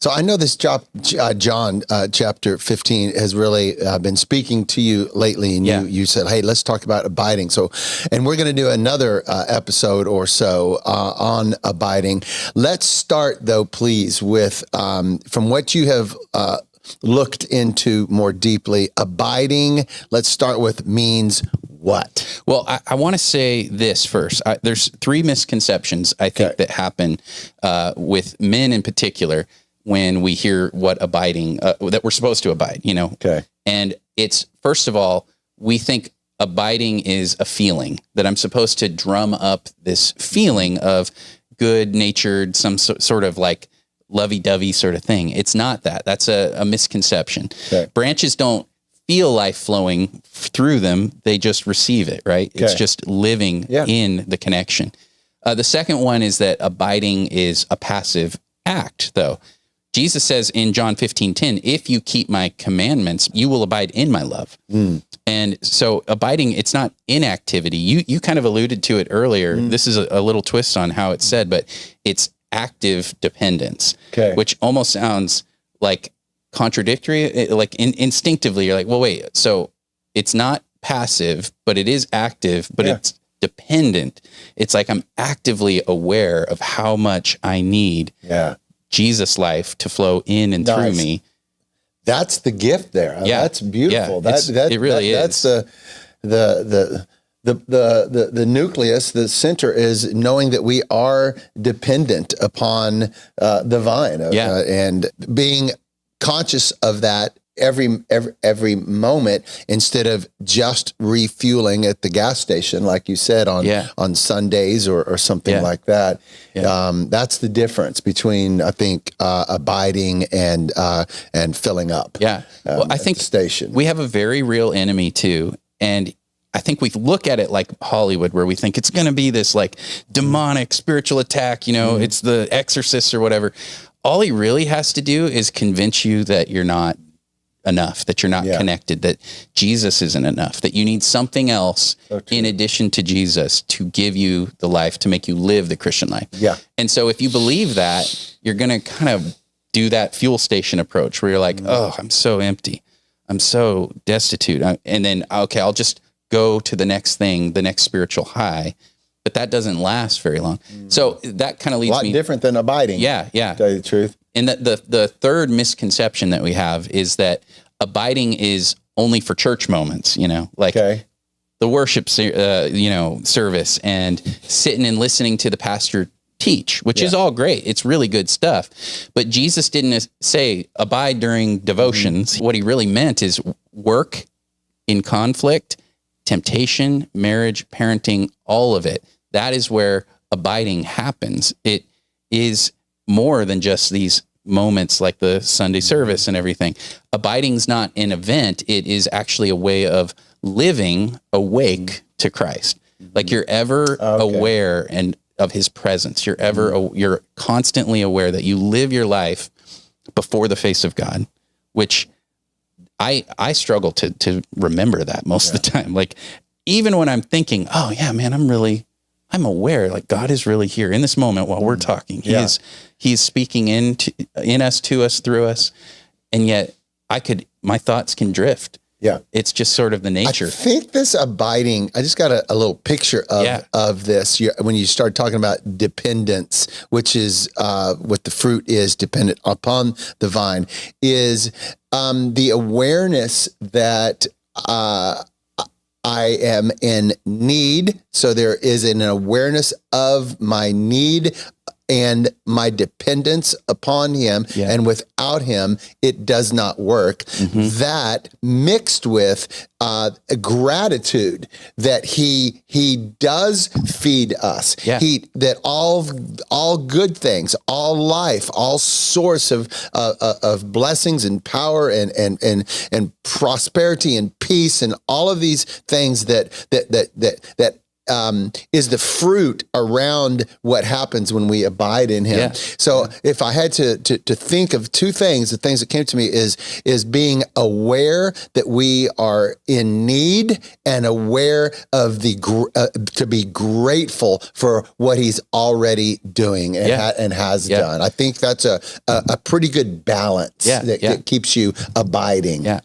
So I know this John chapter 15 has really been speaking to you lately, and you said, "Hey, let's talk about abiding." So, and we're going to do another episode or so on abiding. Let's start, though, please, with from what you have looked into more deeply. Abiding. Let's start with means what? Well, I want to say this first. There's three misconceptions I think that happen with men in particular when we hear what abiding, that we're supposed to abide, Okay. And it's, first of all, we think abiding is a feeling, that I'm supposed to drum up this feeling of good-natured, some sort of like lovey-dovey sort of thing. It's not that. That's a misconception. Okay. Branches don't feel life flowing through them. They just receive it, right? Okay. It's just living in the connection. The second one is that abiding is a passive act, though. Jesus says in John 15:10, if you keep my commandments, you will abide in my love. And so abiding, it's not inactivity. You kind of alluded to it earlier. This is a little twist on how it's said, but it's active dependence, which almost sounds like contradictory. Like instinctively, you're like, well, wait, so it's not passive, but it is active, but it's dependent. It's like I'm actively aware of how much I need Jesus' life to flow in and through me. That's the gift there. Yeah. That's beautiful. Yeah, it really is. That's the nucleus, the center is knowing that we are dependent upon the vine, and being conscious of that every moment, instead of just refueling at the gas station, like you said, on Sundays or something like that. That's the difference between, I think, abiding and filling up. Well, I think the station. We have a very real enemy too, and I think we look at it like Hollywood, where we think it's going to be this like demonic spiritual attack. It's the Exorcist or whatever. All he really has to do is convince you that you're not enough, that you're not connected, that Jesus isn't enough, that you need something else in addition to Jesus to give you the life, to make you live the Christian life. And so if you believe that, you're going to kind of do that fuel station approach where you're like, oh, I'm so empty. I'm so destitute. And then, okay, I'll just go to the next thing, the next spiritual high. But that doesn't last very long. So that kind of leads me... A lot different than abiding. To tell you the truth. And the third misconception that we have is that abiding is only for church moments, like the worship, service, and sitting and listening to the pastor teach, which is all great. It's really good stuff. But Jesus didn't say abide during devotions. What he really meant is work in conflict, temptation, marriage, parenting, all of it. That is where abiding happens. It is more than just these moments like the Sunday service and everything. Abiding's not an event. It is actually a way of living awake to Christ. Like you're ever aware and of his presence. You're constantly aware that you live your life before the face of God, which I struggle to remember that most of the time. Like even when I'm thinking, oh yeah, man, I'm aware, like God is really here in this moment while we're talking. He's speaking in us, to us, through us. And yet my thoughts can drift. It's just sort of the nature. I think this abiding, I just got a little picture of this. When you start talking about dependence, which is what the fruit is, dependent upon the vine, is the awareness that I am in need. So there is an awareness of my need and my dependence upon him. And without him, it does not work. That mixed with gratitude that he does feed us. That all good things, all life, all source of blessings and power and prosperity and peace and all of these things that is the fruit around what happens when we abide in him. Yeah. So if I had to think of two things, the things that came to me is being aware that we are in need and aware of to be grateful for what he's already doing and has done. I think that's a pretty good balance that keeps you abiding. Yeah.